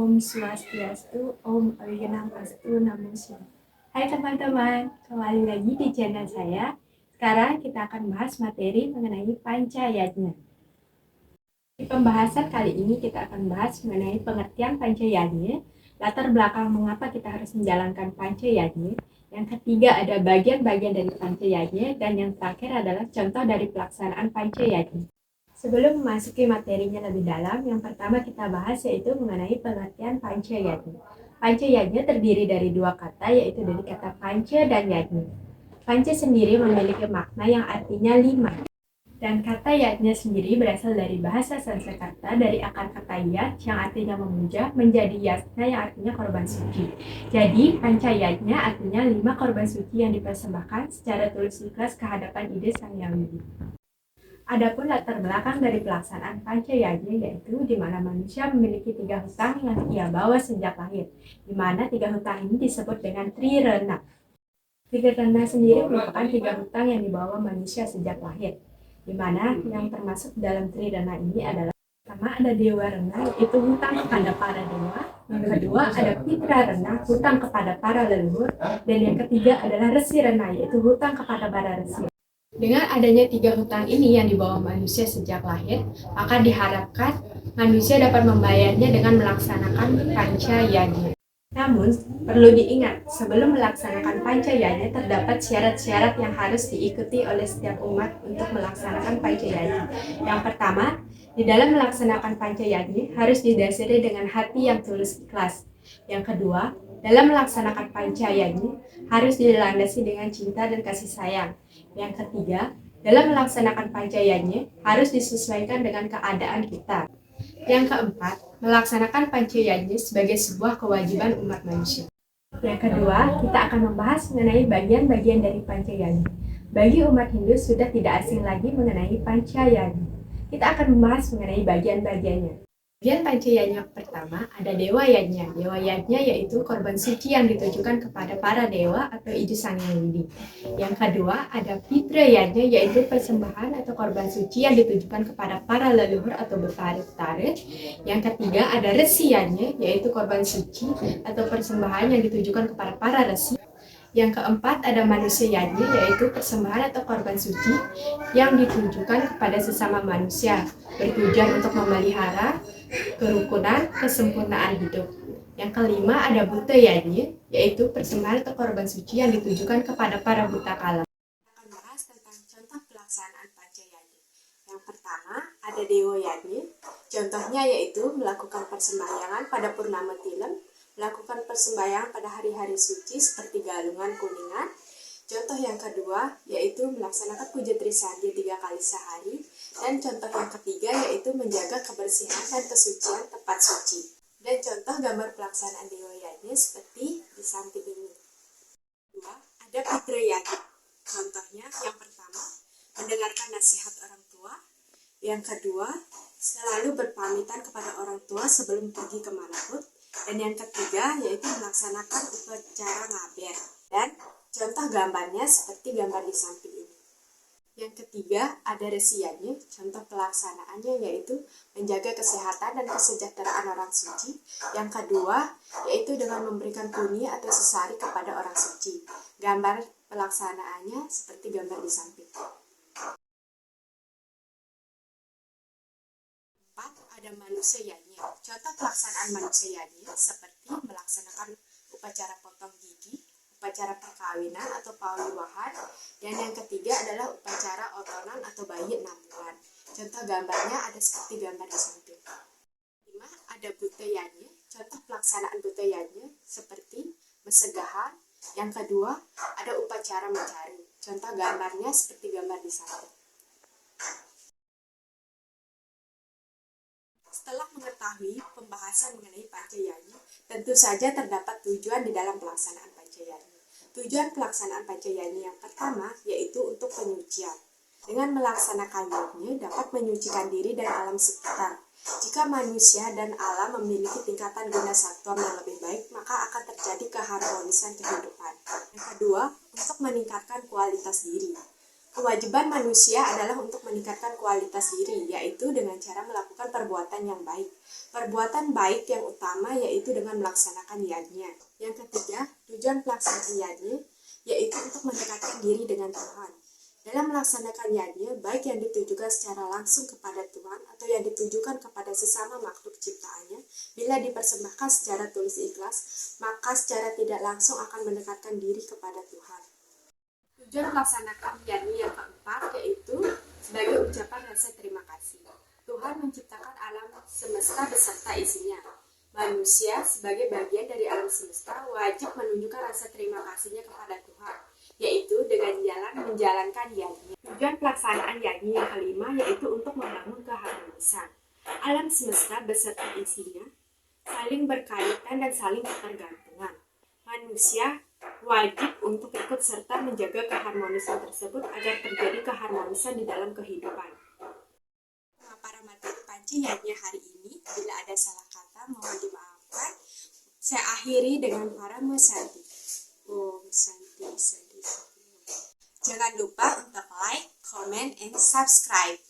Om Swastiastu, Om Awiyanamastu, Namo Buddhaya. Hai teman-teman, kembali lagi di channel saya. Sekarang kita akan bahas materi mengenai Pancayatna. Di pembahasan kali ini kita akan bahas mengenai pengertian Pancayatna, latar belakang mengapa kita harus menjalankan Pancayatna. Yang ketiga ada bagian-bagian dari Pancayatna, dan yang terakhir adalah contoh dari pelaksanaan Pancayatna. Sebelum memasuki materinya lebih dalam, yang pertama kita bahas yaitu mengenai pengertian Pancayatna. Pancayatna terdiri dari dua kata, yaitu dari kata panca dan yatna. Panca sendiri memiliki makna yang artinya 5. Dan kata yatna sendiri berasal dari bahasa Sanskerta dari akar kata yat yang artinya memuja menjadi yasna yang artinya korban suci. Jadi pancayatna artinya 5 korban suci yang dipersembahkan secara tulus ikhlas ke hadapan ide Sang Yang Widi. Adapun latar belakang dari pelaksanaan Pancayatna yaitu di mana manusia memiliki 3 hutang yang ia bawa sejak lahir, di mana 3 hutang ini disebut dengan Trirena. Trirena sendiri merupakan 3 hutang yang dibawa manusia sejak lahir, di mana yang termasuk dalam Trirena ini adalah pertama ada Dewa Rena, yaitu hutang kepada para dewa. Yang kedua ada Pitra Rena, hutang kepada para leluhur. Dan yang ketiga adalah Resi Rena, yaitu hutang kepada para resi. Dengan adanya 3 hutang ini yang dibawa manusia sejak lahir, maka diharapkan manusia dapat membayarnya dengan melaksanakan Pancayatna. Namun, perlu diingat, sebelum melaksanakan Pancayatna terdapat syarat-syarat yang harus diikuti oleh setiap umat untuk melaksanakan Pancayatna. Yang pertama, di dalam melaksanakan Pancayatna harus didasari dengan hati yang tulus ikhlas. Yang kedua, dalam melaksanakan Pancayatna harus dilandasi dengan cinta dan kasih sayang. Yang ketiga, dalam melaksanakan Pancayatna harus disesuaikan dengan keadaan kita. Yang keempat, melaksanakan Pancayatna sebagai sebuah kewajiban umat manusia. Yang kedua, kita akan membahas mengenai bagian-bagian dari Pancayatna. Bagi umat Hindu sudah tidak asing lagi mengenai Pancayatna. Kita akan membahas mengenai bagian-bagiannya. Bagian Pancayatna pertama ada Dewa Yajna. Dewa Yajna yaitu korban suci yang ditujukan kepada para dewa atau ide Sang Yang Widi. Yang kedua ada Pitra Yajna yaitu persembahan atau korban suci yang ditujukan kepada para leluhur atau betarit-tarit. Yang ketiga ada Resi Yajna yaitu korban suci atau persembahan yang ditujukan kepada para resi. Yang keempat ada manusia yajna yaitu persembahan atau korban suci yang ditujukan kepada sesama manusia bertujuan untuk memelihara kerukunan, kesempurnaan hidup. Yang kelima ada buta yajna yaitu persembahan atau korban suci yang ditujukan kepada para buta kala. Kita akan bahas tentang contoh pelaksanaan Pancayatna. Yang pertama ada Dewa Yajna. Contohnya yaitu melakukan persembahyangan pada purnama tilem, melakukan persembahyangan pada hari-hari suci seperti Galungan, Kuningan. Contoh yang kedua yaitu melaksanakan puja Trisandya 3 kali sehari. Dan contoh yang ketiga yaitu menjaga kebersihan dan kesucian tempat suci. Dan contoh gambar pelaksanaan Dewa Yajna seperti di samping ini. Kedua, ada Pitra Yajna. Contohnya yang pertama, mendengarkan nasihat orang tua. Yang kedua, selalu berpamitan kepada orang tua sebelum pergi kemanapun. Dan yang ketiga yaitu melaksanakan upacara ngaber. Dan contoh gambarnya seperti gambar di samping ini. Yang ketiga ada Resi Yajna. Contoh pelaksanaannya yaitu menjaga kesehatan dan kesejahteraan orang suci. Yang kedua yaitu dengan memberikan puni atau sesari kepada orang suci. Gambar pelaksanaannya seperti gambar di samping. Ada manusia yajna. Contoh pelaksanaan manusia yajna seperti melaksanakan upacara potong gigi, upacara perkawinan atau pawiwahan, dan yang ketiga adalah upacara otonan atau bayi 6 bulan. Contoh gambarnya ada seperti gambar di samping. 5. Ada buta yajna. Contoh pelaksanaan buta yajna seperti mesegahan. Yang kedua ada upacara mencari. Contoh gambarnya seperti gambar di samping. Setelah mengetahui pembahasan mengenai Pancayatna, tentu saja terdapat tujuan di dalam pelaksanaan Pancayatna. Tujuan pelaksanaan Pancayatna yang pertama yaitu untuk penyucian. Dengan melaksanakan yajna dapat menyucikan diri dan alam sekitar. Jika manusia dan alam memiliki tingkatan guna satwam yang lebih baik, maka akan terjadi keharmonisan kehidupan. Yang kedua, untuk meningkatkan kualitas diri. Kewajiban manusia adalah untuk meningkatkan kualitas diri, yaitu dengan cara melakukan perbuatan yang baik. Perbuatan baik yang utama yaitu dengan melaksanakan yajna. Yang ketiga, tujuan pelaksanaan yajna yaitu untuk mendekatkan diri dengan Tuhan. Dalam melaksanakan yajna, baik yang ditujukan secara langsung kepada Tuhan atau yang ditujukan kepada sesama makhluk ciptaannya, bila dipersembahkan secara tulus ikhlas, maka secara tidak langsung akan mendekatkan diri kepada Tuhan. Tujuan melaksanakan yajna yang keempat yaitu sebagai ucapan rasa terima kasih. Tuhan menciptakan alam semesta beserta isinya. Manusia sebagai bagian dari alam semesta wajib menunjukkan rasa terima kasihnya kepada Tuhan, yaitu dengan menjalankan yajna. Tujuan pelaksanaan yajna yang kelima yaitu untuk membangun keharmonisan. Alam semesta beserta isinya saling berkaitan dan saling bergantungan. Manusia wajib untuk ikut serta menjaga keharmonisan tersebut agar terjadi keharmonisan di dalam kehidupan. Para materi panci yajna hari ini, bila ada salah kata mohon dimaafkan. Saya akhiri dengan para mesanti. Om Santi Santi. Jangan lupa untuk like, comment, and subscribe.